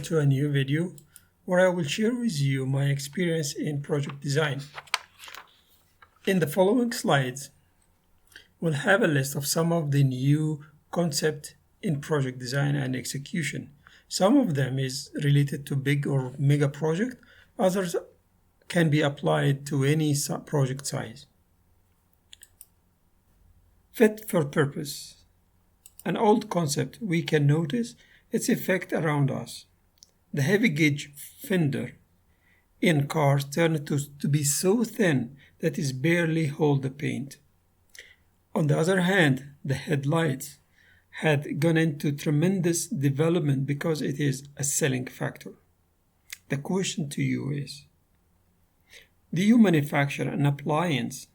to a new video where I will share with you my experience in project design. In the following slides, we'll have a list of some of the new concepts in project design and execution. Some of them is related to big or mega project, others can be applied to any project size. Fit for purpose. An old concept we can notice its effect around us. The heavy gauge fender in cars turned to be so thin that it barely hold the paint. On the other hand, the headlights had gone into tremendous development because it is a selling factor. The question to you is, do you manufacture an appliance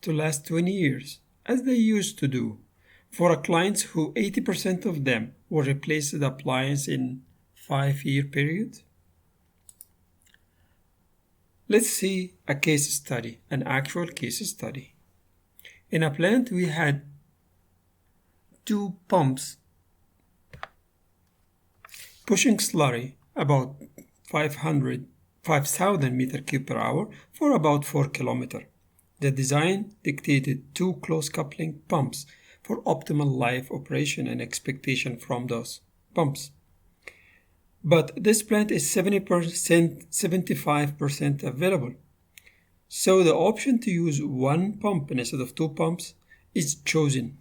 to last 20 years, as they used to do, for clients who 80% of them will replace the appliance in 5-year period? Let's see a case study, an actual case study. In a plant we had 2 pumps pushing slurry about 5,000 meter cube per hour for about 4 kilometers. The design dictated 2 close coupling pumps for optimal life operation and expectation from those pumps. But this plant is 75% available. So the option to use 1 pump instead of 2 pumps is chosen.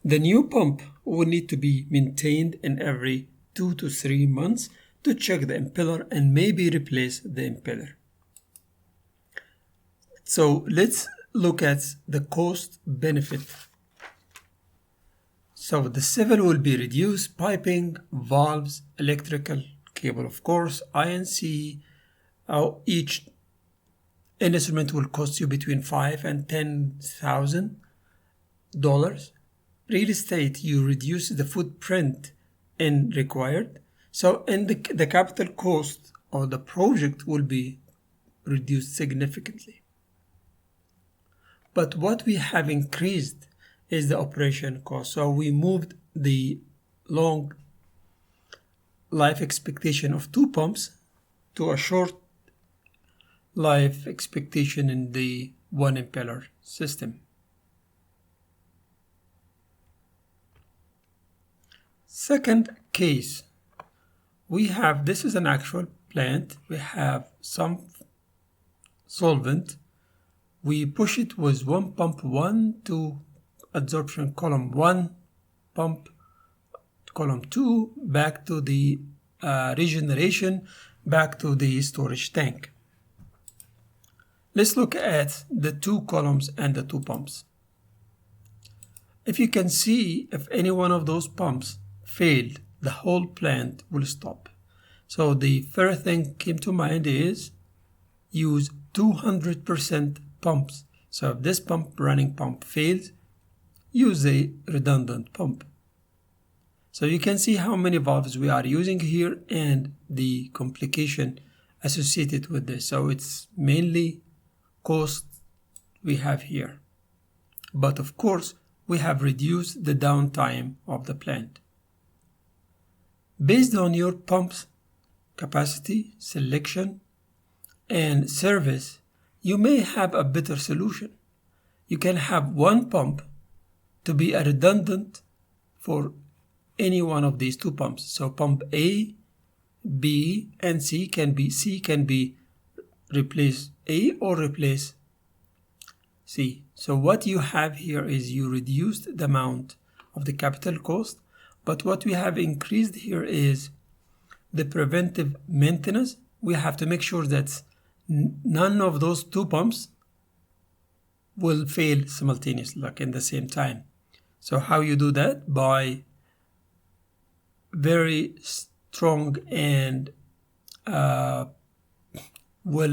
The new pump will need to be maintained in every 2 to 3 months to check the impeller and maybe replace the impeller. So let's look at the cost benefit. So the civil will be reduced, piping, valves, electrical cable, of course, INC. Each instrument will cost you between $5,000 and $10,000. Real estate, you reduce the footprint in required. So in the capital cost of the project will be reduced significantly. But what we have increased is the operation cost. So we moved the long life expectation of 2 pumps to a short life expectation in the 1 impeller system. Second case, this is an actual plant. We have some solvent. We push it with 1 pump 1 to adsorption column 1, pump column 2, back to the regeneration, back to the storage tank. Let's look at the 2 columns and the 2 pumps. If you can see, if any one of those pumps failed, the whole plant will stop. So the first thing came to mind is use 200% pumps. So if this running pump fails, use a redundant pump. So you can see how many valves we are using here and the complication associated with this. So it's mainly cost we have here. But of course, we have reduced the downtime of the plant. Based on your pump's capacity, selection, and service, you may have a better solution. You can have 1 pump to be a redundant for any one of these 2 pumps. So pump A, B, and C can be replace A or replace C. So what you have here is you reduced the amount of the capital cost, but what we have increased here is the preventive maintenance. We have to make sure that none of those 2 pumps will fail simultaneously, like in the same time. So how you do that? By very strong and well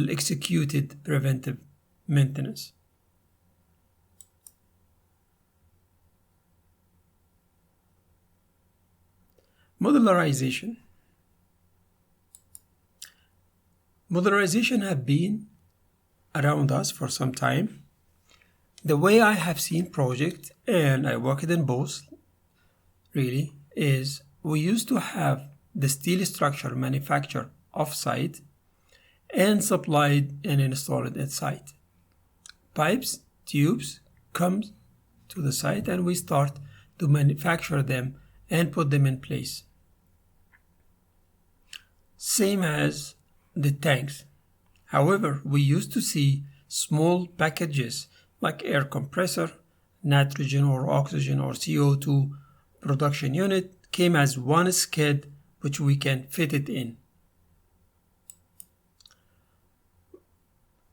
executed preventive maintenance. Modernization. Modernization have been around us for some time. The way I have seen projects, and I worked in both, really, is we used to have the steel structure manufactured off-site and supplied and installed at site. Pipes, tubes come to the site and we start to manufacture them and put them in place. Same as the tanks. However, we used to see small packages like air compressor, nitrogen or oxygen or CO2 production unit came as one skid which we can fit it in.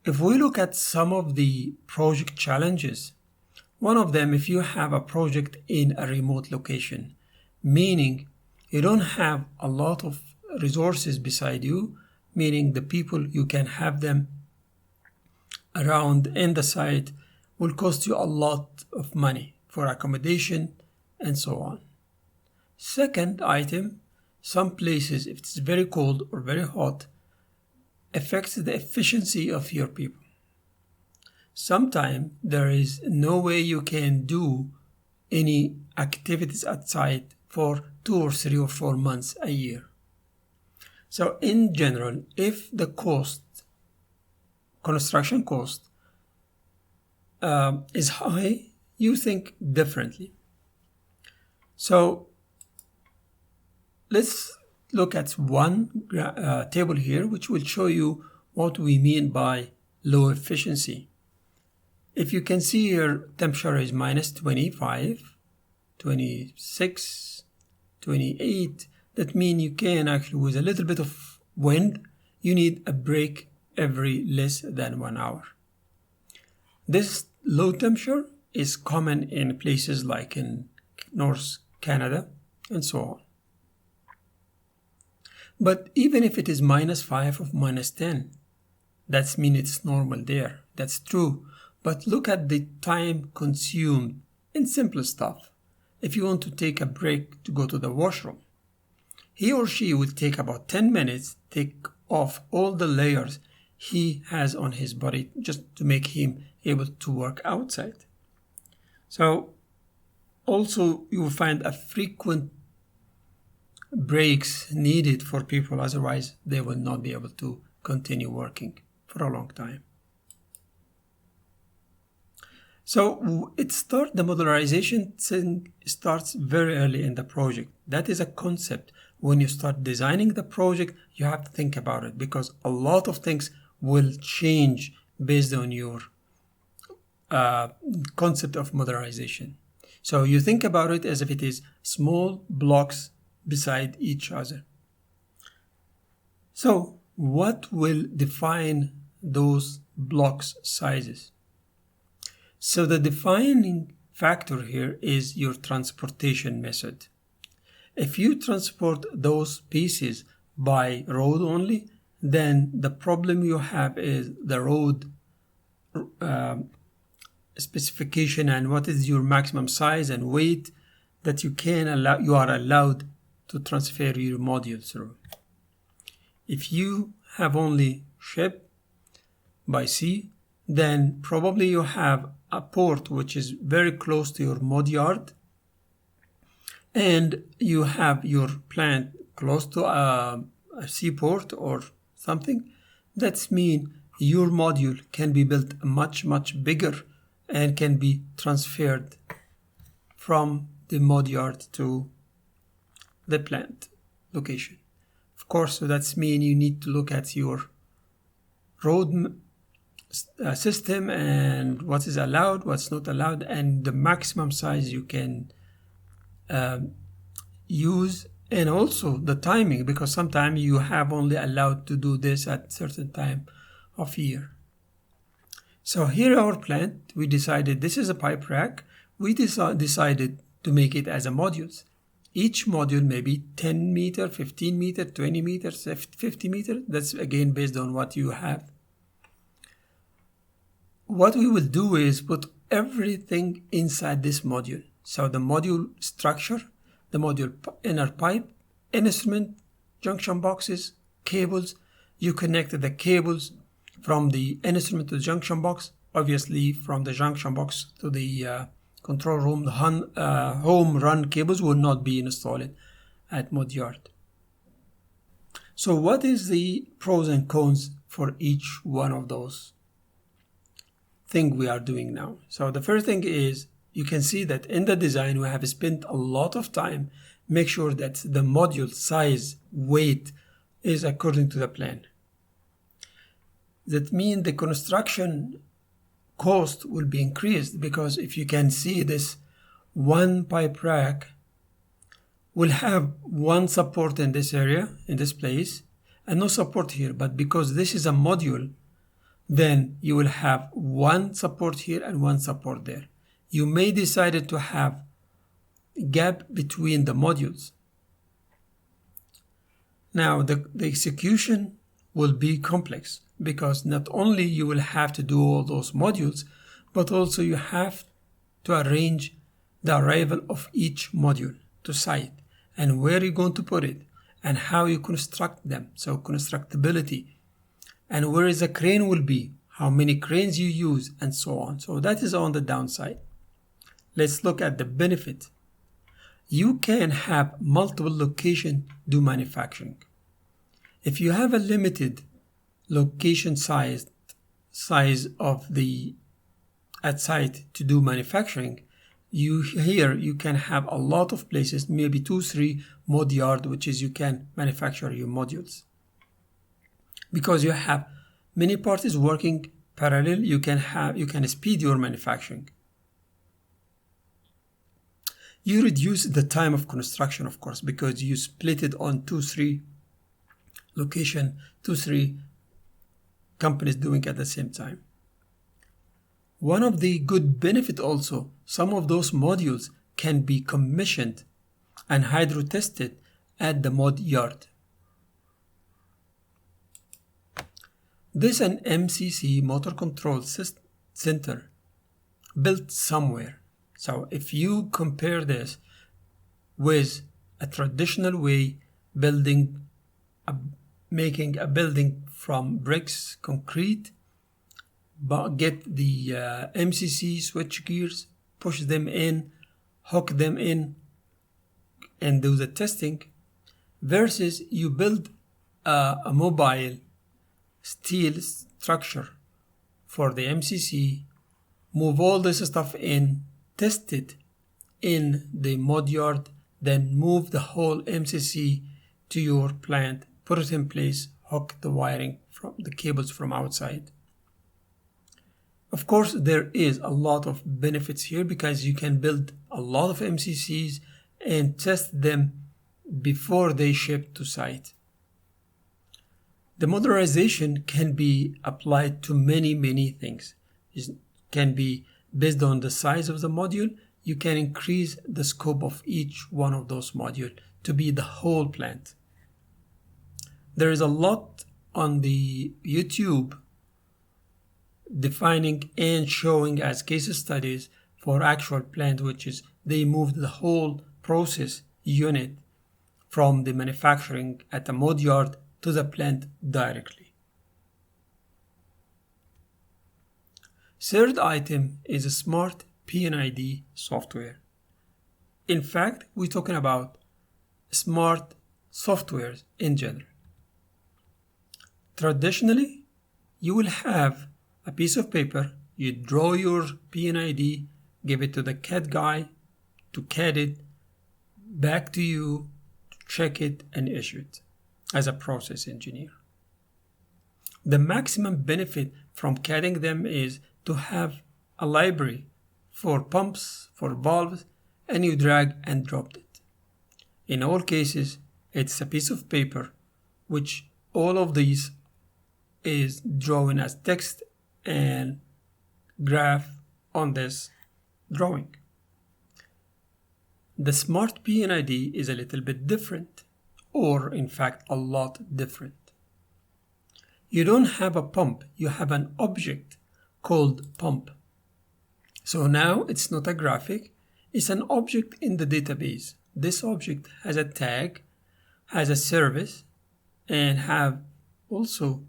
If we look at some of the project challenges, one of them, if you have a project in a remote location, meaning you don't have a lot of resources beside you, meaning the people you can have them around in the site will cost you a lot of money for accommodation and so on. Second item, some places, if it's very cold or very hot, affects the efficiency of your people. Sometimes there is no way you can do any activities at site for 2 or 3 or 4 months a year. So in general, if the construction cost is high, you think differently. So let's look at one table here which will show you what we mean by low efficiency. If you can see here, temperature is minus 25, 26, 28. That means you can actually, with a little bit of wind, you need a break every less than 1 hour. This low temperature is common in places like in North Canada and so on. But even if it is minus 5 or minus 10, that means it's normal there. That's true. But look at the time consumed in simple stuff. If you want to take a break to go to the washroom, he or she will take about 10 minutes, take off all the layers he has on his body just to make him able to work outside. So also you will find a frequent breaks needed for people, otherwise they will not be able to continue working for a long time. So the modernization thing starts very early in the project. That is a concept. When you start designing the project, you have to think about it because a lot of things will change based on your concept of modernization. So you think about it as if it is small blocks beside each other. So what will define those blocks sizes? So the defining factor here is your transportation method. If you transport those pieces by road only, then the problem you have is the road specification and what is your maximum size and weight that you are allowed to transfer your module through. If you have only ship by sea, then probably you have a port which is very close to your mod yard and you have your plant close to a seaport or something. That means your module can be built much bigger and can be transferred from the mod yard to the plant location. Of course, so that means you need to look at your road system and what is allowed, what's not allowed, and the maximum size you can use, and also the timing, because sometimes you have only allowed to do this at certain time of year. So here our plant, we decided this is a pipe rack. We decided to make it as a modules. Each module may be 10 meter, 15 meter, 20 meters, 50 meter. That's again based on what you have. What we will do is put everything inside this module. So the module structure, the module inner pipe, instrument, junction boxes, cables. You connect the cables from the instrument to the junction box. Obviously, from the junction box to the control room, the home run cables will not be installed at mod yard. So what is the pros and cons for each one of those things we are doing now? So the first thing is, you can see that in the design we have spent a lot of time make sure that the module size, weight is according to the plan. That means the construction cost will be increased, because if you can see this one pipe rack will have one support in this area, in this place, and no support here. But because this is a module, then you will have one support here and one support there. You may decide to have a gap between the modules. Now the execution will be complex, because not only you will have to do all those modules, but also you have to arrange the arrival of each module to site, and where you're going to put it, and how you construct them, so constructability, and where is the crane will be, how many cranes you use, and so on. So that is on the downside. Let's look at the benefit. You can have multiple locations do manufacturing. If you have a limited location size of the at site to do manufacturing, you can have a lot of places, maybe 2-3 mod yard, which is you can manufacture your modules. Because you have many parties working parallel, you can speed your manufacturing. You reduce the time of construction, of course, because you split it on 2-3 location, 2-3 companies doing at the same time. One of the good benefit also, some of those modules can be commissioned and hydro tested at the mod yard. This an MCC, motor control center, built somewhere. So if you compare this with a traditional way making a building from bricks, concrete, but get the MCC switch gears, push them in, hook them in, and do the testing, versus you build a mobile steel structure for the MCC, move all this stuff in, test it in the mod yard, then move the whole MCC to your plant, put it in place, hook the wiring from the cables from outside. Of course, there is a lot of benefits here, because you can build a lot of MCCs and test them before they ship to site. The modernization can be applied to many things. It can be based on the size of the module. You can increase the scope of each one of those modules to be the whole plant. There is a lot on the YouTube defining and showing as case studies for actual plant, which is they moved the whole process unit from the manufacturing at the mod yard to the plant directly. Third item is a smart P&ID software. In fact, we're talking about smart softwares in general. Traditionally, you will have a piece of paper, you draw your P&ID, give it to the CAD guy to CAD it, back to you to check it and issue it as a process engineer. The maximum benefit from CADing them is to have a library for pumps, for valves, and you drag and drop it. In all cases, it's a piece of paper which all of these is drawn as text and graph on this drawing. The smart P&ID is a little bit different, or in fact a lot different. You don't have a pump, you have an object called pump. So now it's not a graphic, it's an object in the database. This object has a tag, has a service, and have also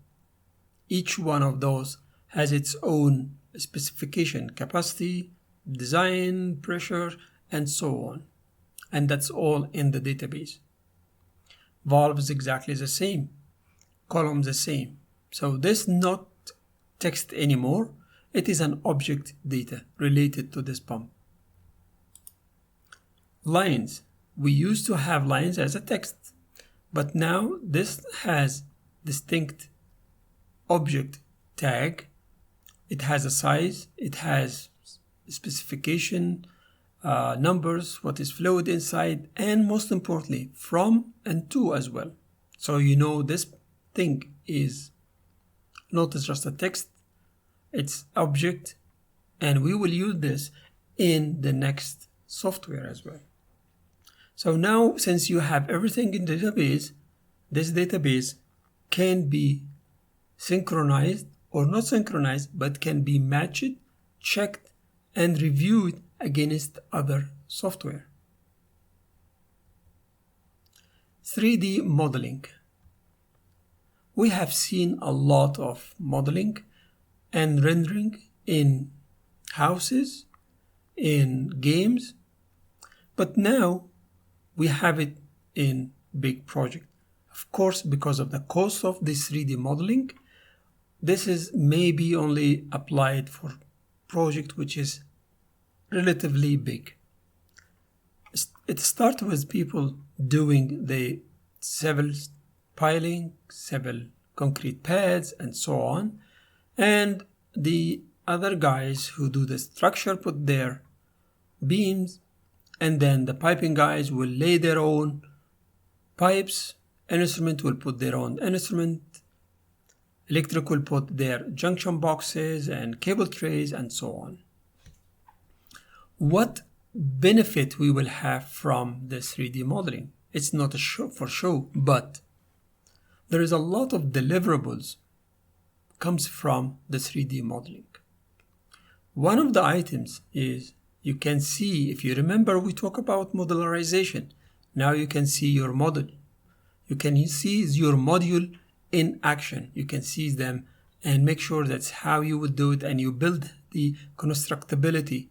each one of those has its own specification, capacity, design, pressure, and so on. And that's all in the database. Valve is exactly the same. column the same. So this not text anymore. It is an object data related to this pump. Lines. We used to have lines as a text, but now this has distinct object tag. It has a size, it has specification, numbers, what is fluid inside, and most importantly, from and to as well. So you know this thing is not just a text, it's object, and we will use this in the next software as well. So now, since you have everything in the database, this database can be synchronized or not synchronized, but can be matched, checked, and reviewed against other software. 3D modeling. We have seen a lot of modeling and rendering in houses, in games, but now we have it in big project. Of course, because of the cost of this 3D modeling, this is maybe only applied for project which is relatively big. It starts with people doing the civil piling, civil concrete pads, and so on. And the other guys who do the structure put their beams, and then the piping guys will lay their own pipes, instrument will put their own instrument, electric will put their junction boxes and cable trays, and so on. What benefit we will have from the 3D modeling? It's not a show for show, but there is a lot of deliverables comes from the 3D modeling. One of the items is you can see, if you remember, we talk about modularization. Now you can see your model. You can see your module in action. You can see them and make sure that's how you would do it, and you build the constructability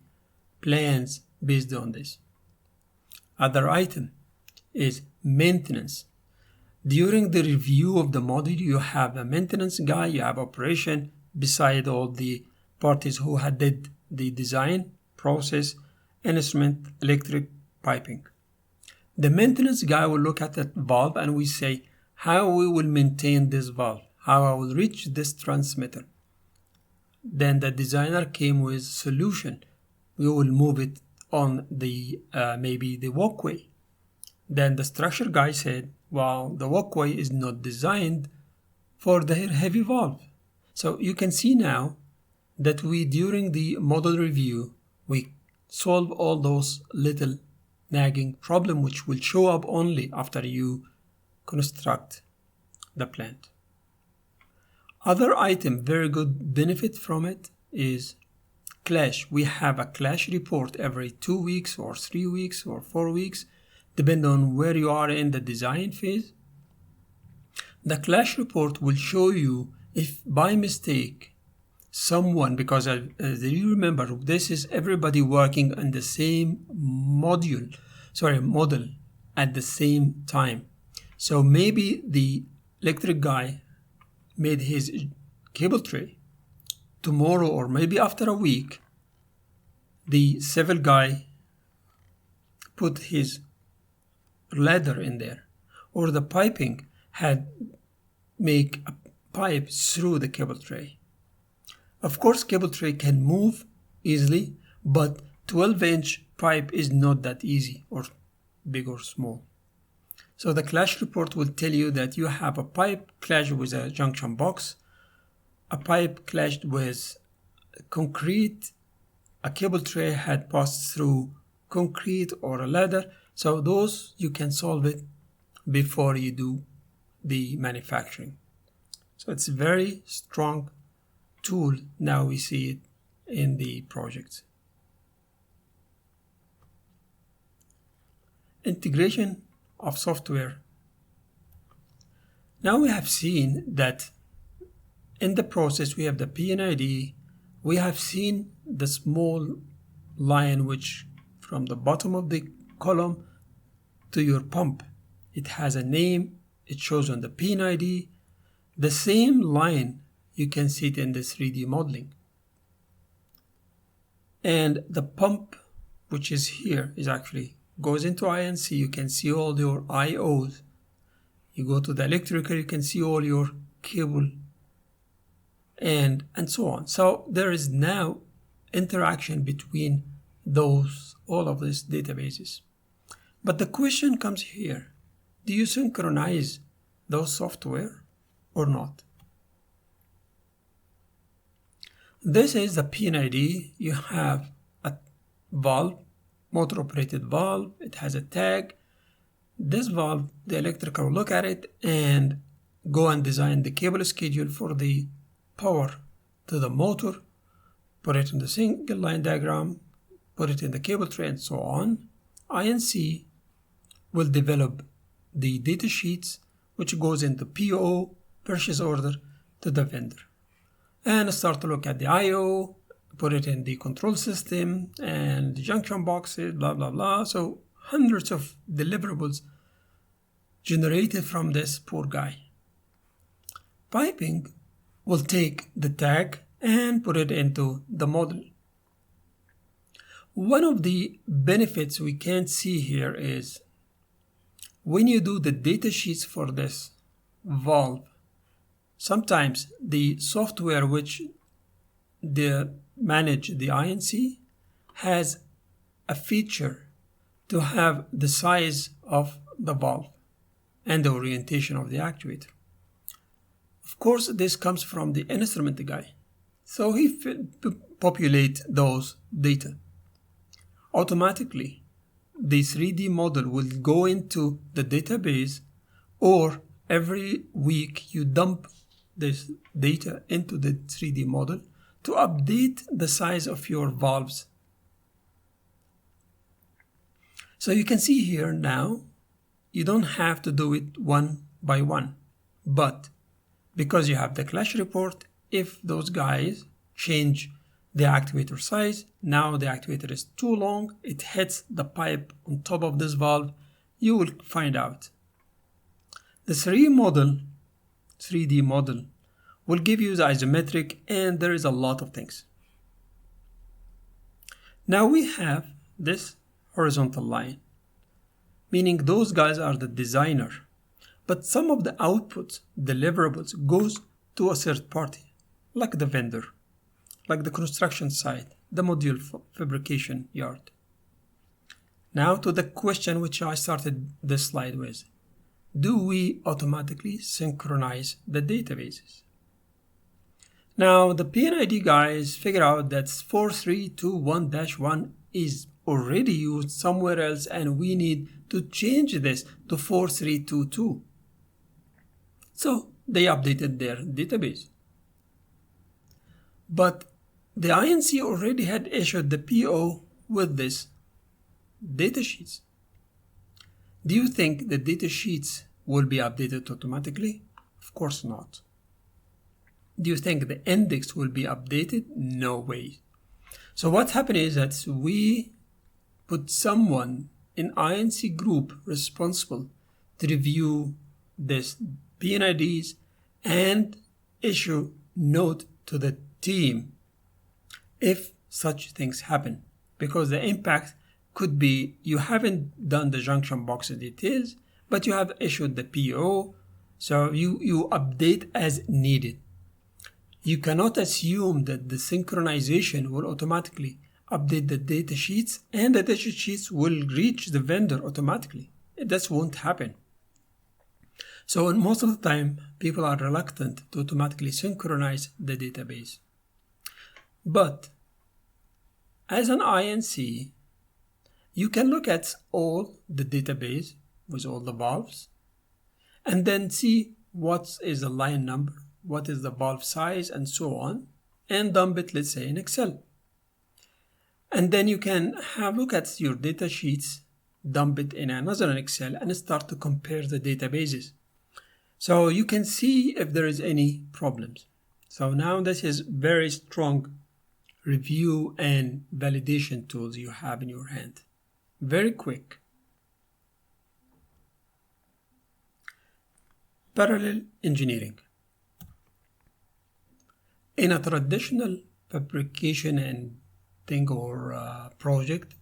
plans based on this. Other item is maintenance. During the review of the model, you have a maintenance guy, you have operation, beside all the parties who had did the design, process, instrument, electric, piping. The maintenance guy will look at that valve and we say how we will maintain this valve, how I will reach this transmitter. Then the designer came with solution. We will move it on the maybe the walkway. Then the structure guy said, well, the walkway is not designed for the heavy valve. So you can see now that we, during the model review, we solve all those little nagging problem which will show up only after you construct the plant. Other item, very good benefit from it is clash. We have a clash report every 2 weeks or 3 weeks or 4 weeks, depending on where you are in the design phase. The clash report will show you if by mistake someone, because as you remember, this is everybody working on the same model at the same time. So maybe the electric guy made his cable tray. Tomorrow or maybe after a week, the civil guy put his ladder in there, or the piping had make a pipe through the cable tray. Of course, cable tray can move easily, but 12-inch pipe is not that easy, or big or small. So the clash report will tell you that you have a pipe clashed with a junction box, a pipe clashed with concrete, a cable tray had passed through concrete or a ladder. So those you can solve it before you do the manufacturing. So it's a very strong tool. Now we see it in the project. Integration of software. Now we have seen that in the process we have the PNID. We have seen the small line which from the bottom of the column to your pump. It has a name, it shows on the PNID. The same line, you can see it in the 3D modeling. And the pump, which is here, is actually goes into INC. You can see all your IOs. You go to the electrical, you can see all your cable and so on. So there is now interaction between all of these databases. But the question comes here: do you synchronize those software or not? This is the PNID. You have a valve, motor operated valve. It has a tag. This valve, the electrical will look at it and go and design the cable schedule for the power to the motor, put it in the single line diagram, put it in the cable tray, and so on. INC will develop the data sheets, which goes into PO, purchase order, to the vendor, and start to look at the IO, put it in the control system and the junction boxes, blah blah blah. So hundreds of deliverables generated from this poor guy. Piping will take the tag and put it into the model. One of the benefits we can see here is when you do the data sheets for this valve, sometimes the software which manage the INC has a feature to have the size of the valve and the orientation of the actuator. Of course, this comes from the instrument guy. So he populate those data. Automatically, the 3D model will go into the database, or every week you dump this data into the 3D model to update the size of your valves. So you can see here now, you don't have to do it one by one, but because you have the clash report, if those guys change the actuator size, now the actuator is too long, it hits the pipe on top of this valve, you will find out. The 3D model will give you the isometric, and there is a lot of things. Now we have this horizontal line, meaning those guys are the designer, but some of the outputs, deliverables, goes to a third party, like the vendor, like the construction site, the module fabrication yard. Now to the question which I started this slide with. Do we automatically synchronize the databases? Now the PNID guys figure out that 4321-1 is already used somewhere else, and we need to change this to 4322. So they updated their database. But the INC already had issued the PO with this data sheets. Do you think the data sheets will be updated automatically? Of course not. Do you think the index will be updated? No way. So what happened is that we put someone in INC group responsible to review this PNIDs and issue note to the team if such things happen, because the impact could be you haven't done the junction box details, but you have issued the PO, so you update as needed. You cannot assume that the synchronization will automatically update the data sheets and the data sheets will reach the vendor automatically. That won't happen. So most of the time, people are reluctant to automatically synchronize the database. But as an INC, you can look at all the database with all the valves and then see what is the line number, what is the valve size, and so on, and dump it, let's say, in Excel. And then you can have a look at your data sheets, dump it in another Excel, and start to compare the databases. So you can see if there is any problems. So now this is very strong review and validation tools you have in your hand. Very quick. Parallel engineering. In a traditional fabrication and thing or project,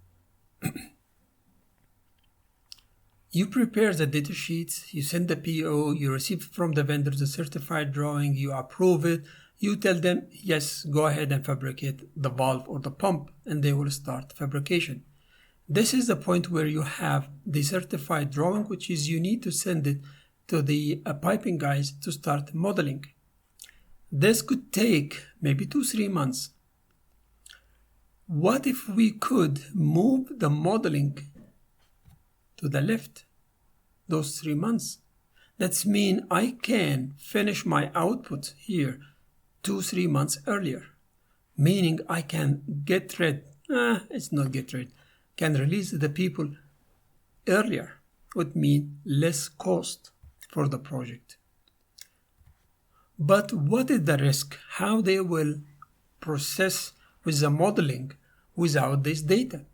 you prepare the data sheets, you send the PO, you receive from the vendor the certified drawing, you approve it, you tell them, yes, go ahead and fabricate the valve or the pump, and they will start fabrication. This is the point where you have the certified drawing, which is you need to send it to the piping guys to start modeling. This could take maybe 2-3 months. What if we could move the modeling to the left those 3 months? That's mean I can finish my output here 2-3 months earlier, meaning I can get rid, it's not get rid, can release the people earlier, would mean less cost for the project. But what is the risk? How they will process with the modeling without this data?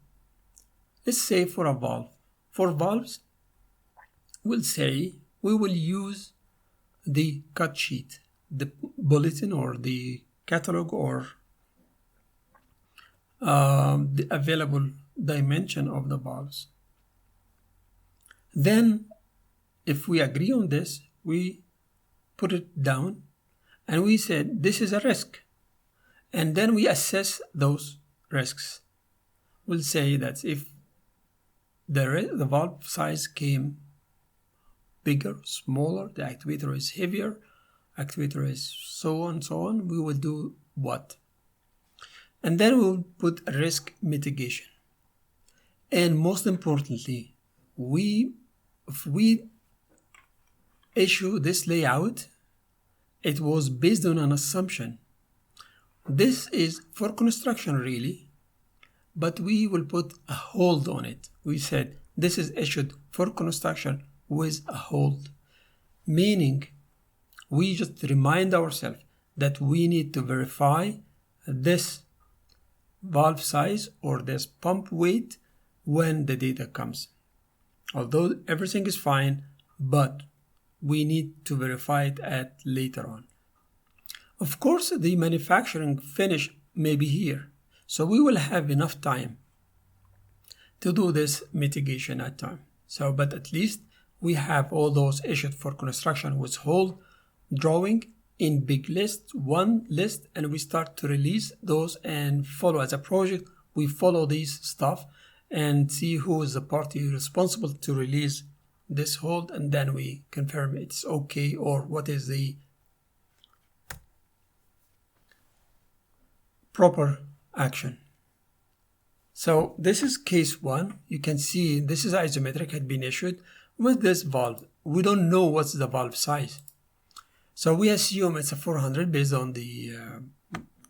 Let's say for a valve. For valves, we'll say we will use the cut sheet, the bulletin or the catalog or the available dimension of the valves. Then, if we agree on this, we put it down and we said this is a risk. And then we assess those risks. We'll say that if the valve size came bigger, smaller, the actuator is heavier, actuator is so on, we will do what? And then we'll put risk mitigation. And most importantly, if we issue this layout, it was based on an assumption. This is for construction really, but we will put a hold on it. We said this is issued for construction with a hold, meaning we just remind ourselves that we need to verify this valve size or this pump weight when the data comes. Although everything is fine, but we need to verify it at later on. Of course, the manufacturing finish may be here, so we will have enough time to do this mitigation at time. So, but at least we have all those issued for construction with hold drawing in big list, one list, and we start to release those and follow as a project. We follow these stuff and see who is the party responsible to release this hold, and then we confirm it's okay or what is the proper action. So this is case one. You can see this is isometric had been issued with this valve. We don't know what's the valve size. So we assume it's a 400 based on the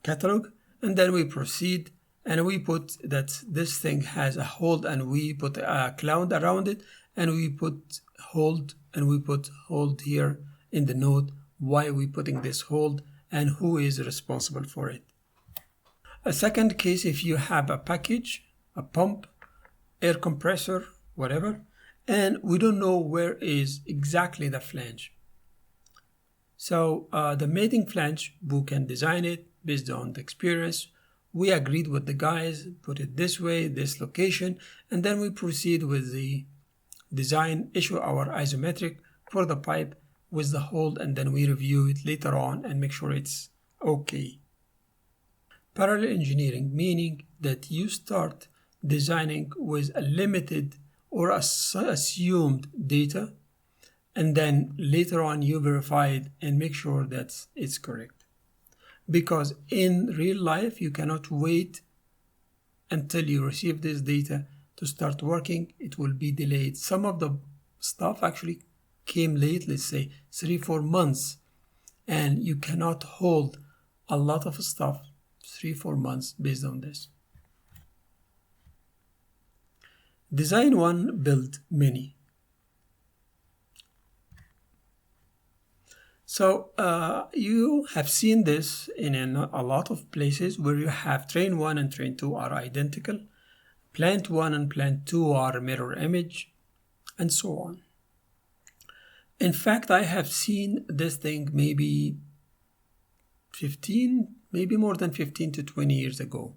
catalog, and then we proceed and we put that this thing has a hold and we put a cloud around it and we put hold and we put hold here in the note why we putting this hold and who is responsible for it. A second case, if you have a package, a pump, air compressor, whatever, and we don't know where is exactly the flange. So the mating flange, who can design it based on the experience, we agreed with the guys, put it this way, this location, and then we proceed with the design, issue our isometric for the pipe with the hold, and then we review it later on and make sure it's okay. Parallel engineering, meaning that you start designing with a limited or assumed data, and then later on you verify it and make sure that it's correct. Because in real life, you cannot wait until you receive this data to start working. It will be delayed. Some of the stuff actually came late, let's say 3-4 months, and you cannot hold a lot of stuff 3-4 months based on this. Design one, build many. So you have seen this in a lot of places where you have train 1 and train 2 are identical, plant 1 and plant 2 are mirror image, and so on. In fact, I have seen this thing maybe 15, maybe more than 15 to 20 years ago.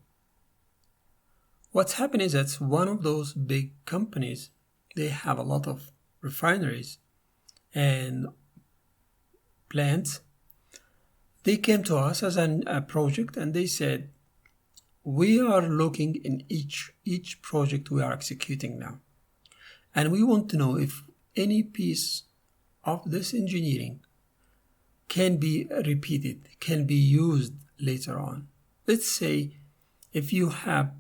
What's happened is that one of those big companies, they have a lot of refineries and plants. They came to us as a project and they said, we are looking in each project we are executing now. And we want to know if any piece of this engineering can be repeated, can be used later on. Let's say if you have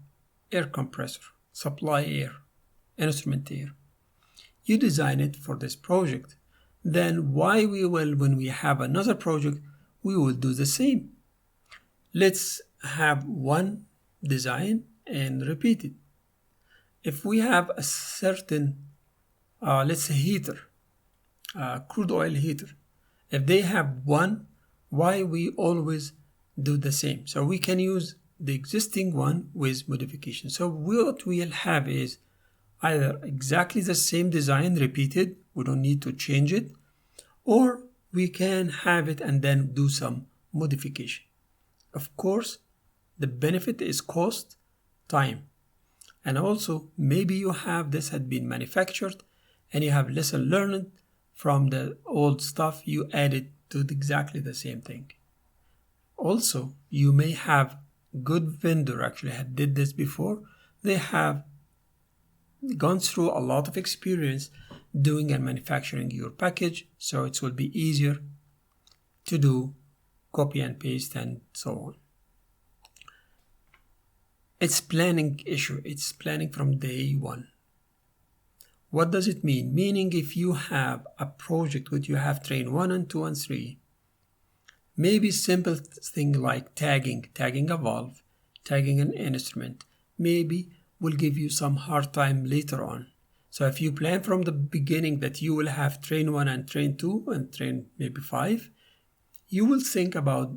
air compressor, supply air, instrument air, you design it for this project, then why we will, when we have another project, we will do the same. Let's have one design and repeat it. If we have a certain, let's say heater, crude oil heater, if they have one, why we always do the same? So we can use the existing one with modification. So what we'll have is either exactly the same design repeated, we don't need to change it, or we can have it and then do some modification. Of course, the benefit is cost, time. And also, maybe you have this had been manufactured and you have lesson learned from the old stuff, you add it to exactly the same thing. Also, you may have good vendor actually had did this before. They have gone through a lot of experience doing and manufacturing your package, so it will be easier to do copy and paste and so on. It's planning issue. It's planning from day one. What does it mean? Meaning if you have a project which you have train 1 and 2 and 3, maybe simple thing like tagging a valve, tagging an instrument, maybe will give you some hard time later on. So if you plan from the beginning that you will have train 1 and train 2 and train maybe 5, you will think about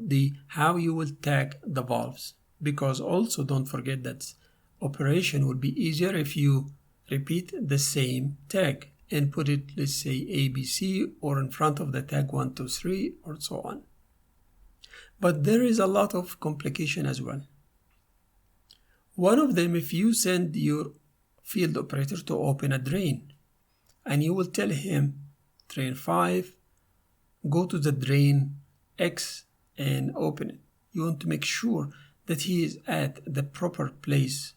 how you will tag the valves. Because also don't forget that operation will be easier if you repeat the same tag and put it, let's say ABC, or in front of the tag 1, 2, 3, or so on. But there is a lot of complication as well. One of them, if you send your field operator to open a drain, and you will tell him, drain 5, go to the drain X and open it. You want to make sure that he is at the proper place.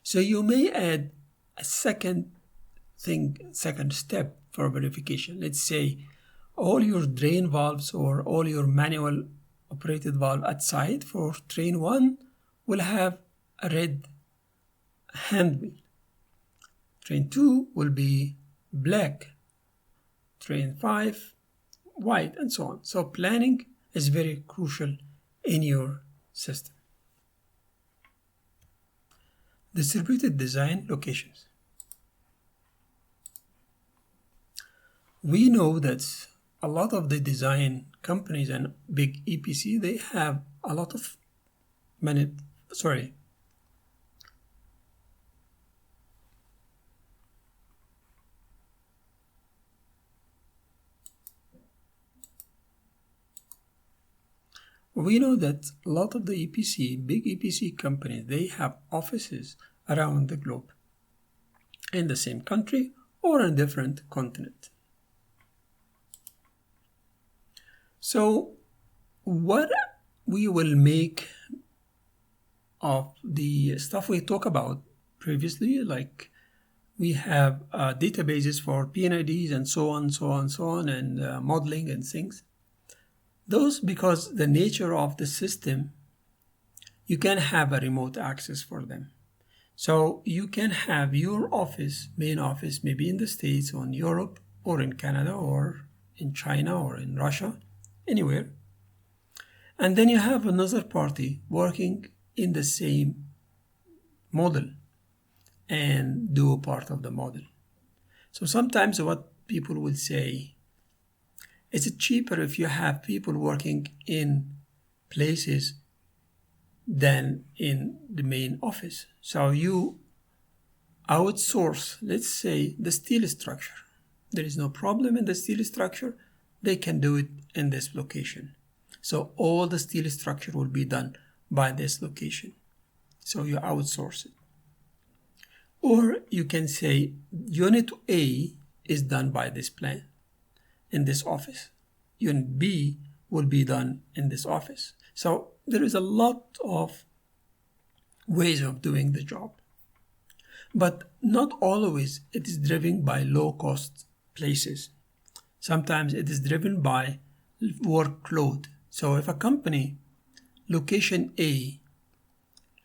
So you may add a second step for verification. Let's say all your drain valves or all your manual operated valve outside for train 1 will have a red handle. Train 2 will be black. Train 5 white, and so on. So planning is very crucial in your system. Distributed design locations. We know that a lot of the design companies and big EPC, they have a lot of We know that a lot of the big EPC companies, they have offices around the globe, in the same country or in different continent. So what we will make of the stuff we talked about previously, like we have databases for PNIDs and so on, and modeling and things. Those, because the nature of the system, you can have a remote access for them. So you can have your main office, maybe in the States or in Europe or in Canada or in China or in Russia, anywhere. And then you have another party working in the same model and do a part of the model. So sometimes what people will say, is it cheaper if you have people working in places than in the main office? So you outsource, let's say, the steel structure. There is no problem in the steel structure. They can do it in this location. So all the steel structure will be done by this location. So you outsource it. Or you can say unit A is done by this plan in this office. Unit B will be done in this office. So there is a lot of ways of doing the job. But not always it is driven by low-cost places. Sometimes it is driven by workload. So if a company, location A,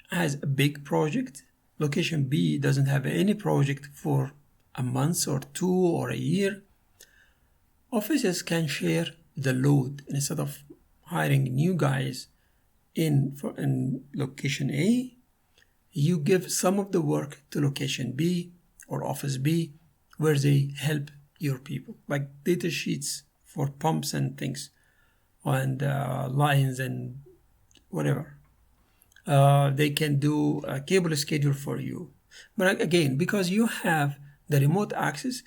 has a big project, location B doesn't have any project for a month or two or a year, offices can share the load. Instead of hiring new guys in location A, you give some of the work to location B or office B, where they help your people, like data sheets for pumps and things, and lines and whatever. They can do a cable schedule for you. But again, because you have the remote access,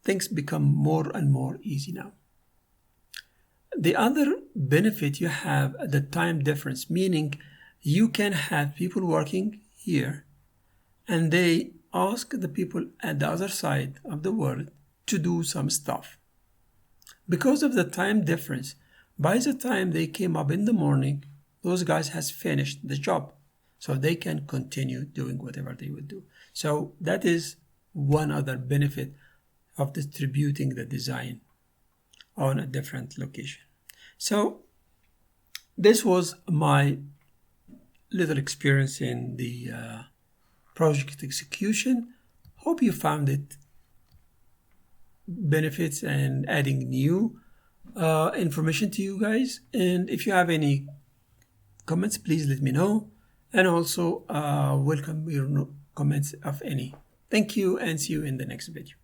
things become more and more easy now. The other benefit you have the time difference, meaning you can have people working here and they ask the people at the other side of the world to do some stuff. Because of the time difference, by the time they came up in the morning, those guys has finished the job, so they can continue doing whatever they would do. So that is one other benefit of distributing the design on a different location. So this was my little experience in the project execution. Hope you found it benefits and adding new information to you guys. And if you have any comments, please let me know. And also welcome your comments of any. Thank you and see you in the next video.